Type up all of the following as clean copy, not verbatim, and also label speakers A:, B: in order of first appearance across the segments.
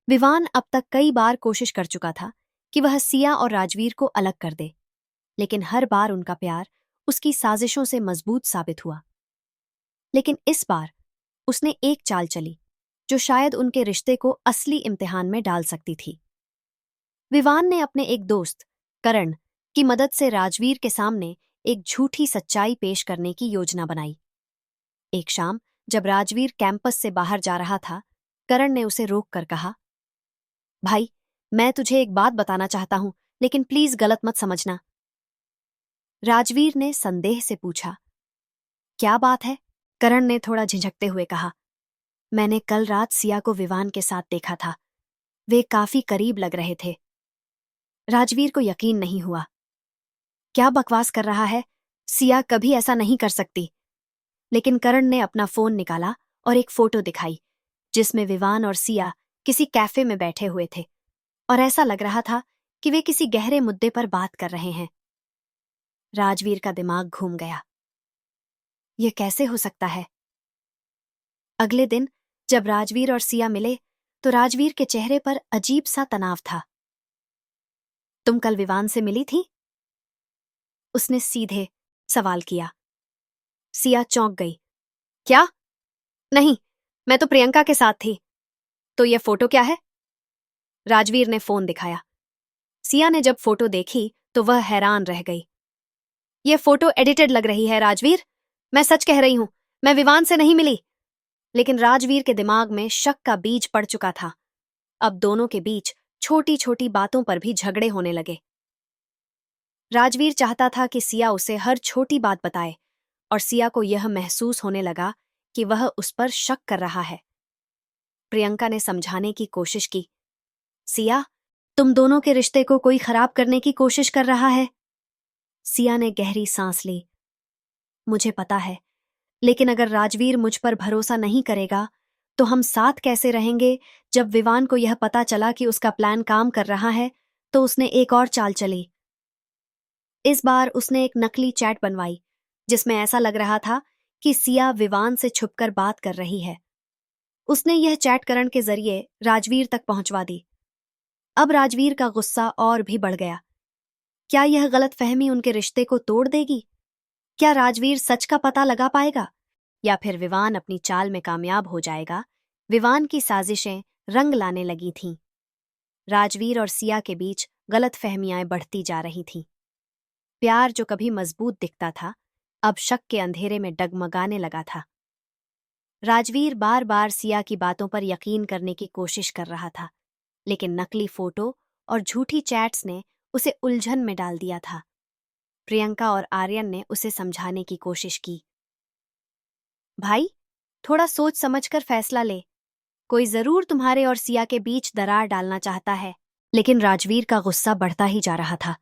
A: विवान अब तक कई बार कोशिश कर चुका था कि वह सिया और राजवीर को अलग कर दे, लेकिन हर बार उनका प्यार उसकी साजिशों से मजबूत साबित हुआ। लेकिन इस बार उसने एक चाल चली जो शायद उनके रिश्ते को असली इम्तिहान में डाल सकती थी। विवान ने अपने एक दोस्त करण की मदद से राजवीर के सामने एक झूठी सच्चाई पेश करने की योजना बनाई। एक शाम जब राजवीर कैंपस से बाहर जा रहा था, करण ने उसे रोक कर कहा, भाई, मैं तुझे एक बात बताना चाहता हूं, लेकिन प्लीज गलत मत समझना। राजवीर ने संदेह से पूछा, क्या बात है? करण ने थोड़ा झिझकते हुए कहा, मैंने कल रात सिया को विवान के साथ देखा था। वे काफी करीब लग रहे थे। राजवीर को यकीन नहीं हुआ। क्या बकवास कर रहा है? सिया कभी ऐसा नहीं कर सकती। लेकिन करण ने अपना फोन निकाला और एक फोटो दिखाई जिसमें विवान और सिया किसी कैफे में बैठे हुए थे और ऐसा लग रहा था कि वे किसी गहरे मुद्दे पर बात कर रहे हैं। राजवीर का दिमाग घूम गया। यह कैसे हो सकता है? अगले दिन जब राजवीर और सिया मिले तो राजवीर के चेहरे पर अजीब सा तनाव था। तुम कल विवान से मिली थी? उसने सीधे सवाल किया। सिया चौंक गई। क्या? नहीं, मैं तो प्रियंका के साथ थी। तो यह फोटो क्या है? राजवीर ने फोन दिखाया। सिया ने जब फोटो देखी तो वह हैरान रह गई। यह फोटो एडिटेड लग रही है राजवीर। मैं सच कह रही हूं, मैं विवान से नहीं मिली। लेकिन राजवीर के दिमाग में शक का बीज पड़ चुका था। अब दोनों के बीच छोटी छोटी बातों पर भी झगड़े होने लगे। राजवीर चाहता था कि सिया उसे हर छोटी बात बताए और सिया को यह महसूस होने लगा कि वह उस पर शक कर रहा है। प्रियंका ने समझाने की कोशिश की। सिया, तुम दोनों के रिश्ते को कोई खराब करने की कोशिश कर रहा है। सिया ने गहरी सांस ली। मुझे पता है, लेकिन अगर राजवीर मुझ पर भरोसा नहीं करेगा तो हम साथ कैसे रहेंगे? जब विवान को यह पता चला कि उसका प्लान काम कर रहा है तो उसने एक और चाल चली। इस बार उसने एक नकली चैट बनवाई जिसमें ऐसा लग रहा था कि सिया विवान से छुपकर बात कर रही है। उसने यह चैट करण के जरिए राजवीर तक पहुंचवा दी। अब राजवीर का गुस्सा और भी बढ़ गया। क्या यह गलतफहमी उनके रिश्ते को तोड़ देगी? क्या राजवीर सच का पता लगा पाएगा या फिर विवान अपनी चाल में कामयाब हो जाएगा? विवान की साजिशें रंग लाने लगी थीं। राजवीर और सिया के बीच गलतफहमियां बढ़ती जा रही थीं। प्यार जो कभी मजबूत दिखता था अब शक के अंधेरे में डगमगाने लगा था। राजवीर बार बार सिया की बातों पर यकीन करने की कोशिश कर रहा था, लेकिन नकली फोटो और झूठी चैट्स ने उसे उलझन में डाल दिया था। प्रियंका और आर्यन ने उसे समझाने की कोशिश की। भाई, थोड़ा सोच समझकर फैसला ले। कोई जरूर तुम्हारे और सिया के बीच दरार डालना चाहता है। लेकिन राजवीर का गुस्सा बढ़ता ही जा रहा था।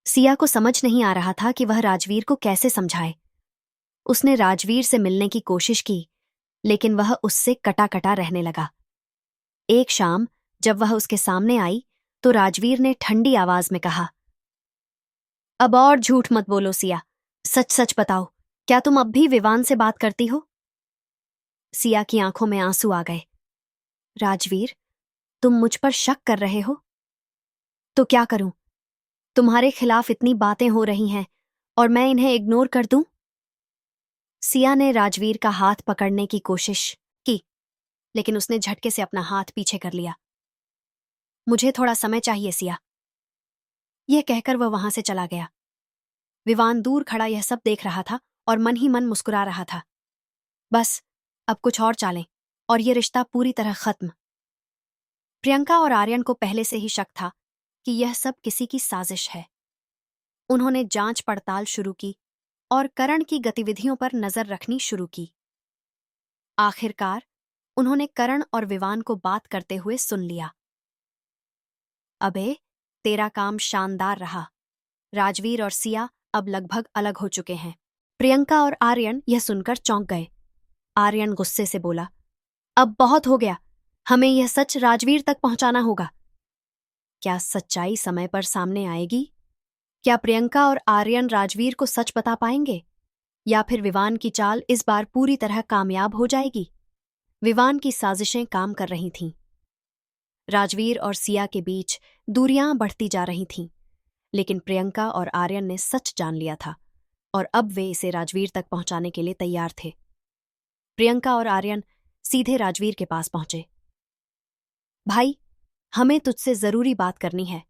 A: सिया को समझ नहीं आ रहा था कि वह राजवीर को कैसे समझाए। उसने राजवीर से मिलने की कोशिश की, लेकिन वह उससे कटा कटा रहने लगा। एक शाम जब वह उसके सामने आई तो राजवीर ने ठंडी आवाज में कहा, अब और झूठ मत बोलो सिया, सच सच बताओ, क्या तुम अब भी विवान से बात करती हो? सिया की आंखों में आंसू आ गए। राजवीर, तुम मुझ पर शक कर रहे हो? तो क्या करूं? तुम्हारे खिलाफ इतनी बातें हो रही हैं और मैं इन्हें इग्नोर कर दूं? सिया ने राजवीर का हाथ पकड़ने की कोशिश की, लेकिन उसने झटके से अपना हाथ पीछे कर लिया। मुझे थोड़ा समय चाहिए सिया। यह कहकर वह वहां से चला गया। विवान दूर खड़ा यह सब देख रहा था और मन ही मन मुस्कुरा रहा था। बस, अब कुछ और चालें और यह रिश्ता पूरी तरह खत्म। प्रियंका और आर्यन को पहले से ही शक था कि यह सब किसी की साजिश है। उन्होंने जांच पड़ताल शुरू की और करण की गतिविधियों पर नजर रखनी शुरू की। आखिरकार उन्होंने करण और विवान को बात करते हुए सुन लिया। अबे, तेरा काम शानदार रहा। राजवीर और सिया अब लगभग अलग हो चुके हैं। प्रियंका और आर्यन यह सुनकर चौंक गए। आर्यन गुस्से से बोला, अब बहुत हो गया, हमें यह सच राजवीर तक पहुंचाना होगा। क्या सच्चाई समय पर सामने आएगी? क्या प्रियंका और आर्यन राजवीर को सच बता पाएंगे या फिर विवान की चाल इस बार पूरी तरह कामयाब हो जाएगी? विवान की साजिशें काम कर रही थीं। राजवीर और सिया के बीच दूरियां बढ़ती जा रही थीं, लेकिन प्रियंका और आर्यन ने सच जान लिया था और अब वे इसे राजवीर तक पहुंचाने के लिए तैयार थे। प्रियंका और आर्यन सीधे राजवीर के पास पहुंचे। भाई, हमें तुझसे जरूरी बात करनी है,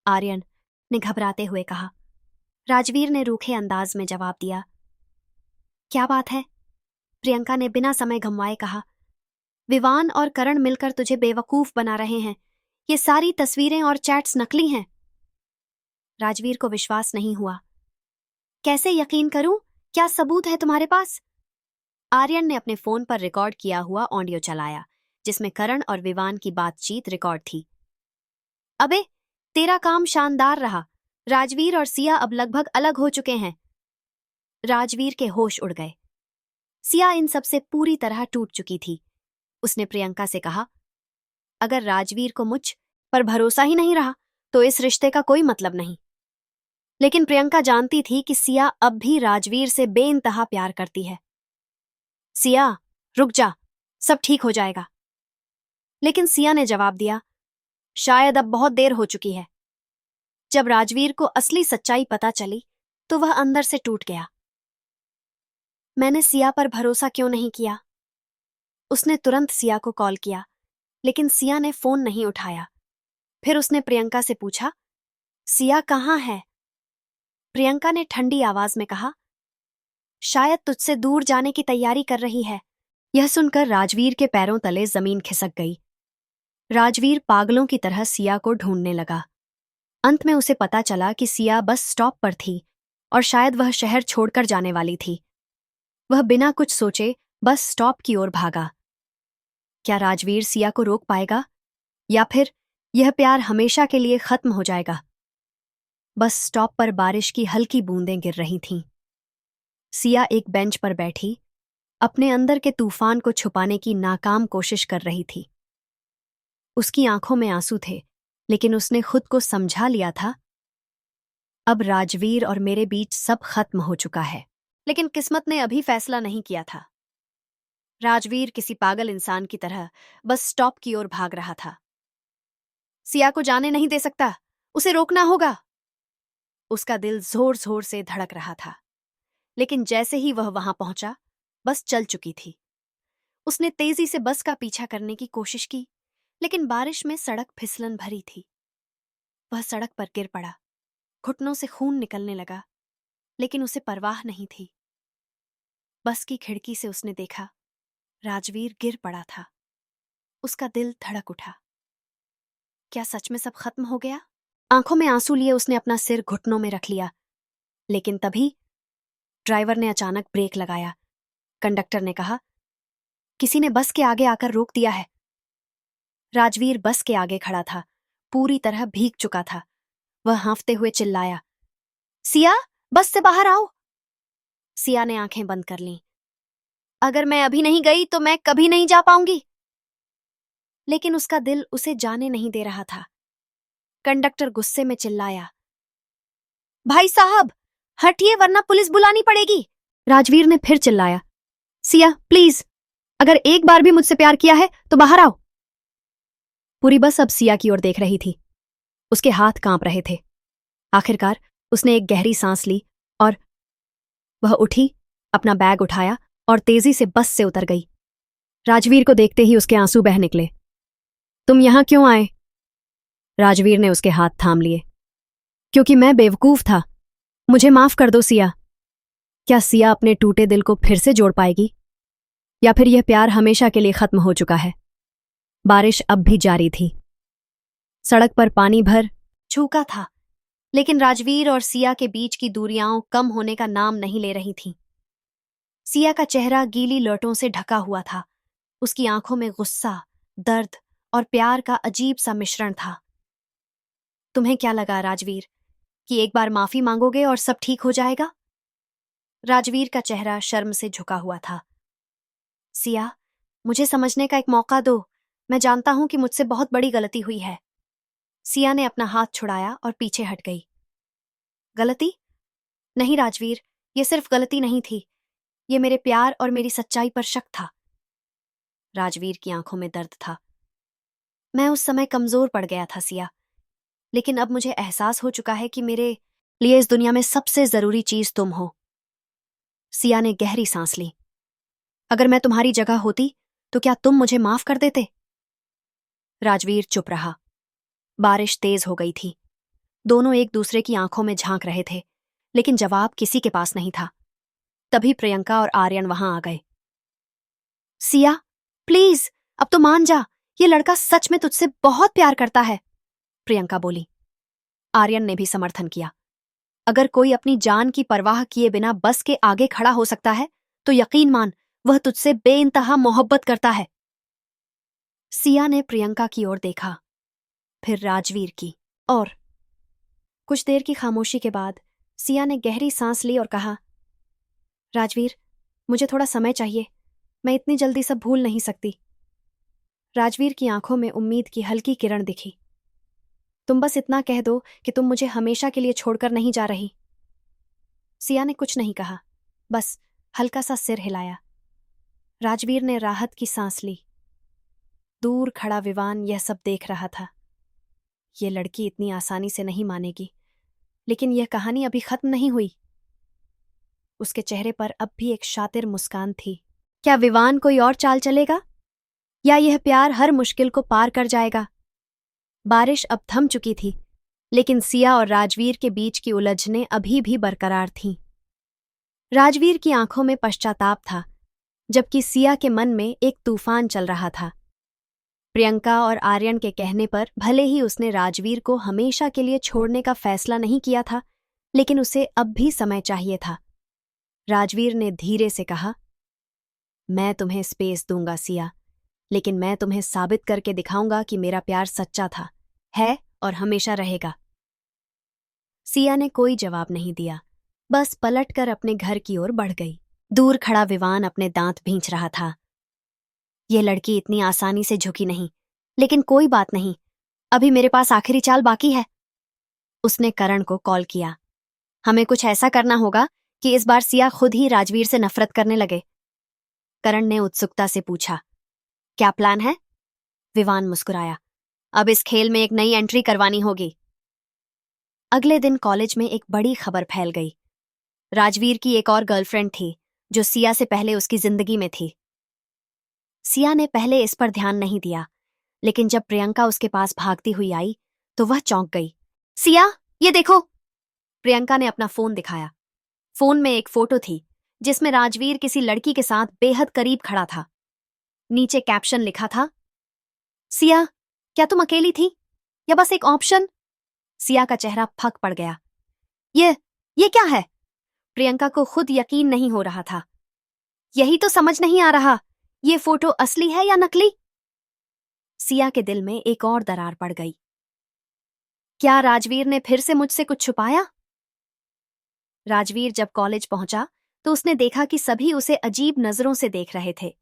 A: आर्यन ने घबराते हुए कहा। राजवीर ने रूखे अंदाज में जवाब दिया। क्या बात है? प्रियंका ने बिना समय गंवाए कहा। विवान और करण मिलकर तुझे बेवकूफ बना रहे हैं। ये सारी तस्वीरें और चैट्स नकली हैं। राजवीर को विश्वास नहीं हुआ। कैसे यकीन करूं? क्या सबूत है तुम्हारे पास? आर्यन ने अपने फोन पर रिकॉर्ड किया हुआ ऑडियो चलाया, जिसमें करण और विवान की बातचीत रिकॉर्ड थी। अबे, तेरा काम शानदार रहा। राजवीर और सिया अब लगभग अलग हो चुके हैं। राजवीर के होश उड़ गए। सिया इन सब से पूरी तरह टूट चुकी थी। उसने प्रियंका से कहा, अगर राजवीर को मुझ पर भरोसा ही नहीं रहा तो इस रिश्ते का कोई मतलब नहीं। लेकिन प्रियंका जानती थी कि सिया अब भी राजवीर से बेइंतहा प्यार करती है। सिया, रुक जा, सब ठीक हो जाएगा। लेकिन सिया ने जवाब दिया, शायद अब बहुत देर हो चुकी है। जब राजवीर को असली सच्चाई पता चली तो वह अंदर से टूट गया। मैंने सिया पर भरोसा क्यों नहीं किया? उसने तुरंत सिया को कॉल किया, लेकिन सिया ने फोन नहीं उठाया। फिर उसने प्रियंका से पूछा, सिया कहाँ है? प्रियंका ने ठंडी आवाज में कहा, शायद तुझसे दूर जाने की तैयारी कर रही है। यह सुनकर राजवीर के पैरों तले जमीन खिसक गई। राजवीर पागलों की तरह सिया को ढूंढने लगा। अंत में उसे पता चला कि सिया बस स्टॉप पर थी और शायद वह शहर छोड़कर जाने वाली थी। वह बिना कुछ सोचे बस स्टॉप की ओर भागा। क्या राजवीर सिया को रोक पाएगा, या फिर यह प्यार हमेशा के लिए खत्म हो जाएगा? बस स्टॉप पर बारिश की हल्की बूंदें गिर रही थीं। सिया एक बेंच पर बैठी अपने अंदर के तूफान को छुपाने की नाकाम कोशिश कर रही थी। उसकी आंखों में आंसू थे, लेकिन उसने खुद को समझा लिया था, अब राजवीर और मेरे बीच सब खत्म हो चुका है। लेकिन किस्मत ने अभी फैसला नहीं किया था। राजवीर किसी पागल इंसान की तरह बस स्टॉप की ओर भाग रहा था। सिया को जाने नहीं दे सकता, उसे रोकना होगा। उसका दिल जोर जोर से धड़क रहा था, लेकिन जैसे ही वह वहां पहुंचा, बस चल चुकी थी। उसने तेजी से बस का पीछा करने की कोशिश की, लेकिन बारिश में सड़क फिसलन भरी थी। वह सड़क पर गिर पड़ा। घुटनों से खून निकलने लगा, लेकिन उसे परवाह नहीं थी। बस की खिड़की से उसने देखा, राजवीर गिर पड़ा था। उसका दिल धड़क उठा। क्या सच में सब खत्म हो गया? आंखों में आंसू लिए उसने अपना सिर घुटनों में रख लिया। लेकिन तभी ड्राइवर ने अचानक ब्रेक लगाया। कंडक्टर ने कहा, किसी ने बस के आगे आकर रोक दिया है। राजवीर बस के आगे खड़ा था, पूरी तरह भीग चुका था। वह हांफते हुए चिल्लाया, सिया, बस से बाहर आओ। सिया ने आंखें बंद कर लीं। अगर मैं अभी नहीं गई तो मैं कभी नहीं जा पाऊंगी। लेकिन उसका दिल उसे जाने नहीं दे रहा था। कंडक्टर गुस्से में चिल्लाया, भाई साहब, हटिए वरना पुलिस बुलानी पड़ेगी। राजवीर ने फिर चिल्लाया, सिया प्लीज, अगर एक बार भी मुझसे प्यार किया है तो बाहर आओ। पूरी बस अब सिया की ओर देख रही थी। उसके हाथ कांप रहे थे। आखिरकार उसने एक गहरी सांस ली और वह उठी, अपना बैग उठाया और तेजी से बस से उतर गई। राजवीर को देखते ही उसके आंसू बह निकले। तुम यहां क्यों आए? राजवीर ने उसके हाथ थाम लिए। क्योंकि मैं बेवकूफ था। मुझे माफ कर दो सिया। क्या सिया अपने टूटे दिल को फिर से जोड़ पाएगी, या फिर यह प्यार हमेशा के लिए खत्म हो चुका है? बारिश अब भी जारी थी। सड़क पर पानी भर चुका था, लेकिन राजवीर और सिया के बीच की दूरियां कम होने का नाम नहीं ले रही थीं। सिया का चेहरा गीली लौटों से ढका हुआ था। उसकी आंखों में गुस्सा, दर्द और प्यार का अजीब सा मिश्रण था। तुम्हें क्या लगा राजवीर, कि एक बार माफी मांगोगे और सब ठीक हो जाएगा? राजवीर का चेहरा शर्म से झुका हुआ था। सिया, मुझे समझने का एक मौका दो। मैं जानता हूं कि मुझसे बहुत बड़ी गलती हुई है। सिया ने अपना हाथ छुड़ाया और पीछे हट गई। गलती? नहीं राजवीर, ये सिर्फ गलती नहीं थी। ये मेरे प्यार और मेरी सच्चाई पर शक था। राजवीर की आंखों में दर्द था। मैं उस समय कमजोर पड़ गया था सिया, लेकिन अब मुझे एहसास हो चुका है कि मेरे लिए इस दुनिया में सबसे जरूरी चीज तुम हो। सिया ने गहरी सांस ली। अगर मैं तुम्हारी जगह होती तो क्या तुम मुझे माफ कर देते? राजवीर चुप रहा। बारिश तेज हो गई थी। दोनों एक दूसरे की आंखों में झांक रहे थे, लेकिन जवाब किसी के पास नहीं था। तभी प्रियंका और आर्यन वहां आ गए। सिया, प्लीज अब तो मान जा, ये लड़का सच में तुझसे बहुत प्यार करता है, प्रियंका बोली। आर्यन ने भी समर्थन किया। अगर कोई अपनी जान की परवाह किए बिना बस के आगे खड़ा हो सकता है तो यकीन मान वह तुझसे बेइंतहा मोहब्बत करता है। सिया ने प्रियंका की ओर देखा, फिर राजवीर की और कुछ देर की खामोशी के बाद सिया ने गहरी सांस ली और कहा, राजवीर, मुझे थोड़ा समय चाहिए, मैं इतनी जल्दी सब भूल नहीं सकती। राजवीर की आंखों में उम्मीद की हल्की किरण दिखी। तुम बस इतना कह दो कि तुम मुझे हमेशा के लिए छोड़कर नहीं जा रही। सिया ने कुछ नहीं कहा, बस हल्का सा सिर हिलाया। राजवीर ने राहत की सांस ली। दूर खड़ा विवान यह सब देख रहा था। ये लड़की इतनी आसानी से नहीं मानेगी, लेकिन यह कहानी अभी खत्म नहीं हुई। उसके चेहरे पर अब भी एक शातिर मुस्कान थी। क्या विवान कोई और चाल चलेगा, या यह प्यार हर मुश्किल को पार कर जाएगा? बारिश अब थम चुकी थी, लेकिन सिया और राजवीर के बीच की उलझनें अभी भी बरकरार थीं। राजवीर की आंखों में पश्चाताप था, जबकि सिया के मन में एक तूफान चल रहा था। प्रियंका और आर्यन के कहने पर भले ही उसने राजवीर को हमेशा के लिए छोड़ने का फैसला नहीं किया था, लेकिन उसे अब भी समय चाहिए था। राजवीर ने धीरे से कहा, मैं तुम्हें स्पेस दूंगा सिया, लेकिन मैं तुम्हें साबित करके दिखाऊंगा कि मेरा प्यार सच्चा था, है और हमेशा रहेगा। सिया ने कोई जवाब नहीं दिया, बस पलटकर अपने घर की ओर बढ़ गई। दूर खड़ा विवान अपने दांत भींच रहा था। यह लड़की इतनी आसानी से झुकी नहीं, लेकिन कोई बात नहीं, अभी मेरे पास आखिरी चाल बाकी है। उसने करण को कॉल किया। हमें कुछ ऐसा करना होगा कि इस बार सिया खुद ही राजवीर से नफरत करने लगे। करण ने उत्सुकता से पूछा, क्या प्लान है? विवान मुस्कुराया, अब इस खेल में एक नई एंट्री करवानी होगी। अगले दिन कॉलेज में एक बड़ी खबर फैल गई। राजवीर की एक और गर्लफ्रेंड थी, जो सिया से पहले उसकी जिंदगी में थी। सिया ने पहले इस पर ध्यान नहीं दिया, लेकिन जब प्रियंका उसके पास भागती हुई आई तो वह चौंक गई। सिया, ये देखो! प्रियंका ने अपना फोन दिखाया। फोन में एक फोटो थी, जिसमें राजवीर किसी लड़की के साथ बेहद करीब खड़ा था। नीचे कैप्शन लिखा था, सिया, क्या तुम अकेली थी या बस एक ऑप्शन? सिया का चेहरा फक पड़ गया। ये क्या है? प्रियंका को खुद यकीन नहीं हो रहा था। यही तो समझ नहीं आ रहा, ये फोटो असली है या नकली? सिया के दिल में एक और दरार पड़ गई। क्या राजवीर ने फिर से मुझसे कुछ छुपाया? राजवीर जब कॉलेज पहुंचा तो उसने देखा कि सभी उसे अजीब नजरों से देख रहे थे।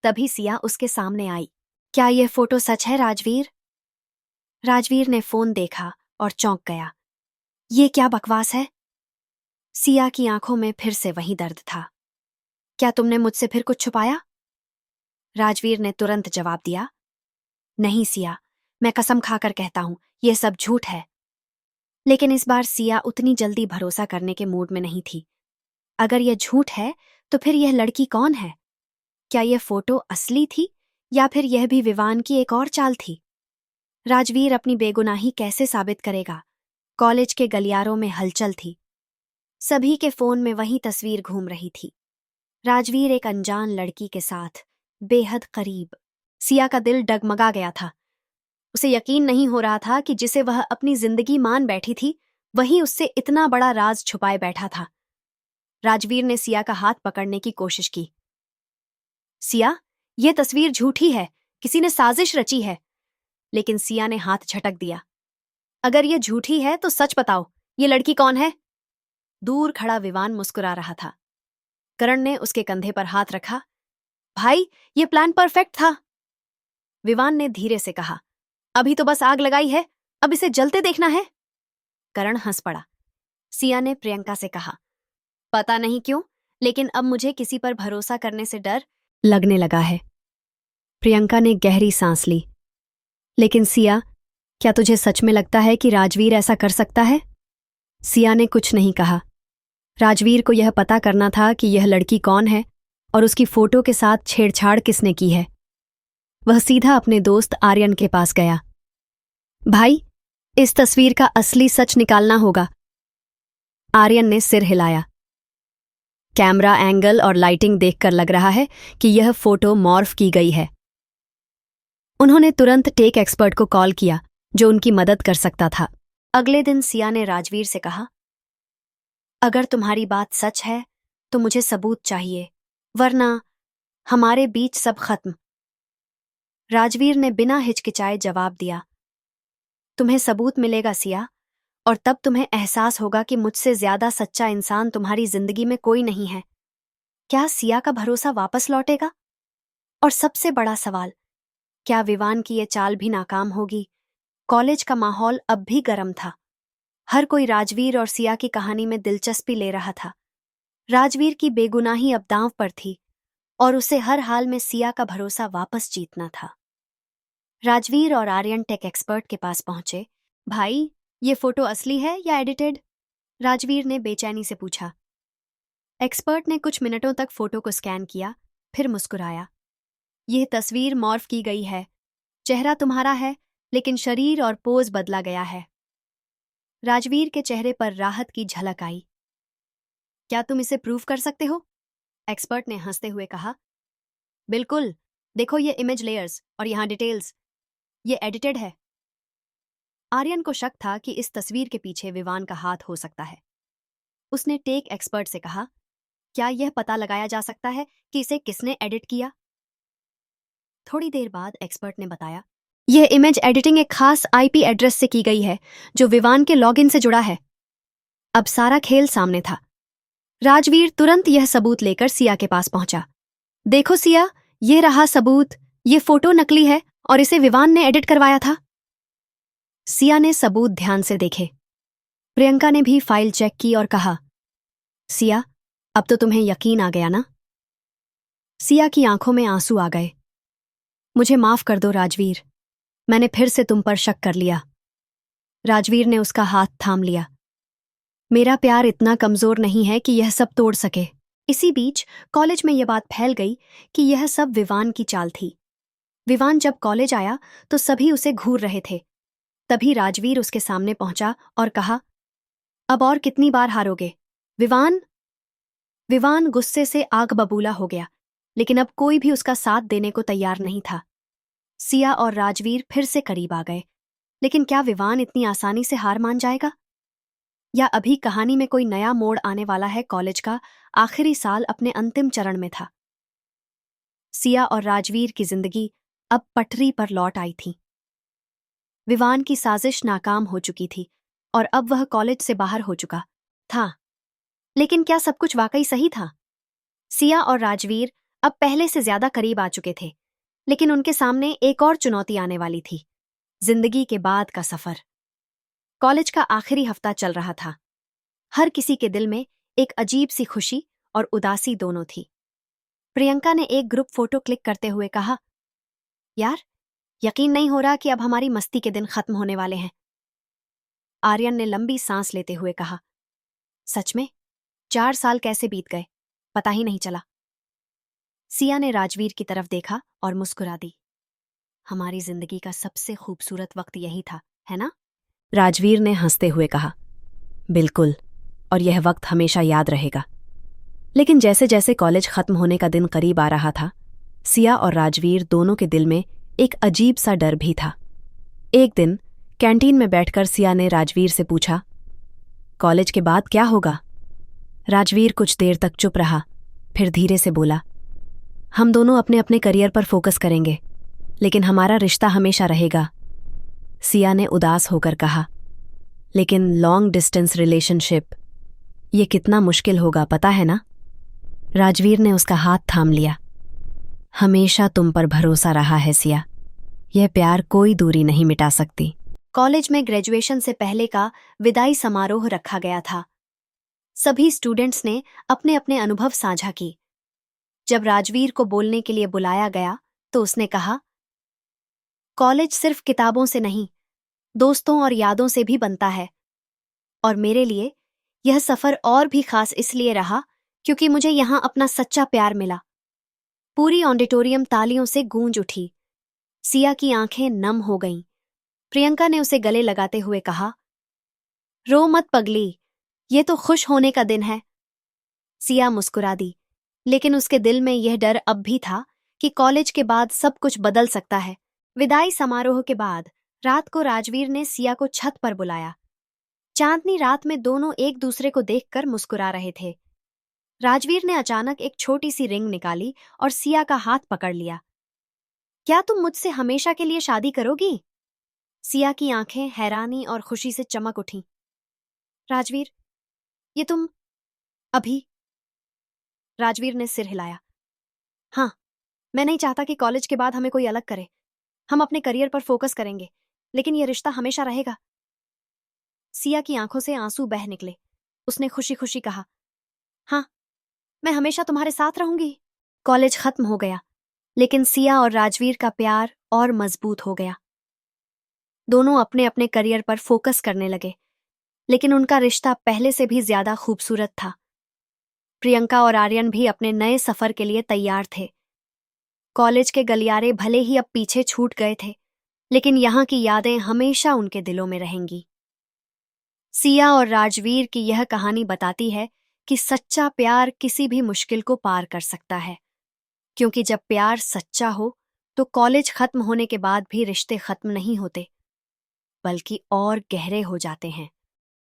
A: तभी सिया उसके सामने आई। क्या यह फोटो सच है राजवीर? राजवीर ने फोन देखा और चौंक गया। ये क्या बकवास है? सिया की आंखों में फिर से वही दर्द था। क्या तुमने मुझसे फिर कुछ छुपाया? राजवीर ने तुरंत जवाब दिया, नहीं सिया, मैं कसम खाकर कहता हूं, यह सब झूठ है। लेकिन इस बार सिया उतनी जल्दी भरोसा करने के मूड में नहीं थी। अगर यह झूठ है तो फिर यह लड़की कौन है? क्या यह फोटो असली थी या फिर यह भी विवान की एक और चाल थी? राजवीर अपनी बेगुनाही कैसे साबित करेगा? कॉलेज के गलियारों में हलचल थी। सभी के फोन में वही तस्वीर घूम रही थी। राजवीर एक अनजान लड़की के साथ बेहद करीब। सिया का दिल डगमगा गया था। उसे यकीन नहीं हो रहा था कि जिसे वह अपनी जिंदगी मान बैठी थी, वही उससे इतना बड़ा राज छुपाए बैठा था। राजवीर ने सिया का हाथ पकड़ने की कोशिश की। सिया, यह तस्वीर झूठी है, किसी ने साजिश रची है। लेकिन सिया ने हाथ झटक दिया। अगर यह झूठी है तो सच बताओ, ये लड़की कौन है? दूर खड़ा विवान मुस्कुरा रहा था। करण ने उसके कंधे पर हाथ रखा। भाई, ये प्लान परफेक्ट था। विवान ने धीरे से कहा, अभी तो बस आग लगाई है, अब इसे जलते देखना है। करण हंस पड़ा। सिया ने प्रियंका से कहा, पता नहीं क्यों, लेकिन अब मुझे किसी पर भरोसा करने से डर लगने लगा है। प्रियंका ने गहरी सांस ली। लेकिन सिया, क्या तुझे सच में लगता है कि राजवीर ऐसा कर सकता है? सिया ने कुछ नहीं कहा। राजवीर को यह पता करना था कि यह लड़की कौन है और उसकी फोटो के साथ छेड़छाड़ किसने की है। वह सीधा अपने दोस्त आर्यन के पास गया। भाई, इस तस्वीर का असली सच निकालना होगा। आर्यन ने सिर हिलाया। कैमरा एंगल और लाइटिंग देखकर लग रहा है कि यह फोटो मॉर्फ की गई है। उन्होंने तुरंत टेक एक्सपर्ट को कॉल किया जो उनकी मदद कर सकता था। अगले दिन सिया ने राजवीर से कहा, अगर तुम्हारी बात सच है तो मुझे सबूत चाहिए, वरना हमारे बीच सब खत्म। राजवीर ने बिना हिचकिचाए जवाब दिया, तुम्हें सबूत मिलेगा सिया, और तब तुम्हें एहसास होगा कि मुझसे ज्यादा सच्चा इंसान तुम्हारी जिंदगी में कोई नहीं है। क्या सिया का भरोसा वापस लौटेगा? और सबसे बड़ा सवाल, क्या विवान की ये चाल भी नाकाम होगी? कॉलेज का माहौल अब भी गर्म था। हर कोई राजवीर और सिया की कहानी में दिलचस्पी ले रहा था। राजवीर की बेगुनाही अब दांव पर थी और उसे हर हाल में सिया का भरोसा वापस जीतना था। राजवीर और आर्यन टेक एक्सपर्ट के पास पहुंचे। भाई, ये फोटो असली है या एडिटेड? राजवीर ने बेचैनी से पूछा। एक्सपर्ट ने कुछ मिनटों तक फोटो को स्कैन किया, फिर मुस्कुराया। यह तस्वीर मॉर्फ की गई है। चेहरा तुम्हारा है, लेकिन शरीर और पोज बदला गया है। राजवीर के चेहरे पर राहत की झलक आई। क्या तुम इसे प्रूव कर सकते हो? एक्सपर्ट ने हंसते हुए कहा। बिल्कुल, देखो ये इमेज लेयर्स और यहां डिटेल्स। ये एडिटेड है। आर्यन को शक था कि इस तस्वीर के पीछे विवान का हाथ हो सकता है। उसने टेक एक्सपर्ट से कहा, क्या यह पता लगाया जा सकता है कि इसे किसने एडिट किया? थोड़ी देर बाद एक्सपर्ट ने बताया, यह इमेज एडिटिंग एक खास आईपी एड्रेस से की गई है जो विवान के लॉगिन से जुड़ा है। अब सारा खेल सामने था। राजवीर तुरंत यह सबूत लेकर सिया के पास पहुंचा। देखो सिया, यह रहा सबूत। ये फोटो नकली है और इसे विवान ने एडिट करवाया था। सिया ने सबूत ध्यान से देखे। प्रियंका ने भी फाइल चेक की और कहा, सिया, अब तो तुम्हें यकीन आ गया ना? सिया की आंखों में आंसू आ गए। मुझे माफ कर दो राजवीर, मैंने फिर से तुम पर शक कर लिया। राजवीर ने उसका हाथ थाम लिया। मेरा प्यार इतना कमजोर नहीं है कि यह सब तोड़ सके। इसी बीच कॉलेज में यह बात फैल गई कि यह सब विवान की चाल थी। विवान जब कॉलेज आया तो सभी उसे घूर रहे थे। तभी राजवीर उसके सामने पहुंचा और कहा, अब और कितनी बार हारोगे विवान? विवान गुस्से से आग बबूला हो गया, लेकिन अब कोई भी उसका साथ देने को तैयार नहीं था। सिया और राजवीर फिर से करीब आ गए, लेकिन क्या विवान इतनी आसानी से हार मान जाएगा? या अभी कहानी में कोई नया मोड़ आने वाला है? कॉलेज का आखिरी साल अपने अंतिम चरण में था। सिया और राजवीर की जिंदगी अब पटरी पर लौट आई थी। विवान की साजिश नाकाम हो चुकी थी और अब वह कॉलेज से बाहर हो चुका था। लेकिन क्या सब कुछ वाकई सही था? सिया और राजवीर अब पहले से ज्यादा करीब आ चुके थे, लेकिन उनके सामने एक और चुनौती आने वाली थी, जिंदगी के बाद का सफर। कॉलेज का आखिरी हफ्ता चल रहा था। हर किसी के दिल में एक अजीब सी खुशी और उदासी दोनों थी। प्रियंका ने एक ग्रुप फोटो क्लिक करते हुए कहा, यार, यकीन नहीं हो रहा कि अब हमारी मस्ती के दिन खत्म होने वाले हैं। आर्यन ने लंबी सांस लेते हुए कहा, सच में 4 साल कैसे बीत गए, पता ही नहीं चला। सिया ने राजवीर की तरफ देखा और मुस्कुरा दी। हमारी जिंदगी का सबसे खूबसूरत वक्त यही था, है ना? राजवीर ने हंसते हुए कहा, बिल्कुल, और यह वक्त हमेशा याद रहेगा। लेकिन जैसे जैसे कॉलेज खत्म होने का दिन करीब आ रहा था, सिया और राजवीर दोनों के दिल में एक अजीब सा डर भी था। एक दिन कैंटीन में बैठकर सिया ने राजवीर से पूछा, कॉलेज के बाद क्या होगा? राजवीर कुछ देर तक चुप रहा, फिर धीरे से बोला, हम दोनों अपने अपने करियर पर फोकस करेंगे, लेकिन हमारा रिश्ता हमेशा रहेगा। सिया ने उदास होकर कहा, लेकिन लॉन्ग डिस्टेंस रिलेशनशिप, ये कितना मुश्किल होगा, पता है ना? राजवीर ने उसका हाथ थाम लिया। हमेशा तुम पर भरोसा रहा है सिया, यह प्यार कोई दूरी नहीं मिटा सकती। कॉलेज में ग्रेजुएशन से पहले का विदाई समारोह रखा गया था। सभी स्टूडेंट्स ने अपने अपने अनुभव साझा की। जब राजवीर को बोलने के लिए बुलाया गया तो उसने कहा, कॉलेज सिर्फ किताबों से नहीं, दोस्तों और यादों से भी बनता है। और मेरे लिए यह सफर और भी खास इसलिए रहा क्योंकि मुझे यहां अपना सच्चा प्यार मिला। पूरी ऑडिटोरियम तालियों से गूंज उठी। सिया की आंखें नम हो गईं। प्रियंका ने उसे गले लगाते हुए कहा, रो मत पगली, ये तो खुश होने का दिन है। सिया मुस्कुरा दी, लेकिन उसके दिल में यह डर अब भी था कि कॉलेज के बाद सब कुछ बदल सकता है। विदाई समारोह के बाद रात को राजवीर ने सिया को छत पर बुलाया। चांदनी रात में दोनों एक दूसरे को देखकर मुस्कुरा रहे थे। राजवीर ने अचानक एक छोटी सी रिंग निकाली और सिया का हाथ पकड़ लिया। क्या तुम मुझसे हमेशा के लिए शादी करोगी? सिया की आंखें हैरानी और खुशी से चमक उठीं। राजवीर, ये तुम अभी? राजवीर ने सिर हिलाया। हाँ, मैं नहीं चाहता कि कॉलेज के बाद हमें कोई अलग करे। हम अपने करियर पर फोकस करेंगे, लेकिन यह रिश्ता हमेशा रहेगा। सिया की आंखों से आंसू बह निकले। उसने खुशी खुशी कहा, हाँ, मैं हमेशा तुम्हारे साथ रहूंगी। कॉलेज खत्म हो गया, लेकिन सिया और राजवीर का प्यार और मजबूत हो गया। दोनों अपने अपने करियर पर फोकस करने लगे, लेकिन उनका रिश्ता पहले से भी ज्यादा खूबसूरत था। प्रियंका और आर्यन भी अपने नए सफर के लिए तैयार थे। कॉलेज के गलियारे भले ही अब पीछे छूट गए थे, लेकिन यहाँ की यादें हमेशा उनके दिलों में रहेंगी। सिया और राजवीर की यह कहानी बताती है कि सच्चा प्यार किसी भी मुश्किल को पार कर सकता है, क्योंकि जब प्यार सच्चा हो तो कॉलेज खत्म होने के बाद भी रिश्ते खत्म नहीं होते, बल्कि और गहरे हो जाते हैं।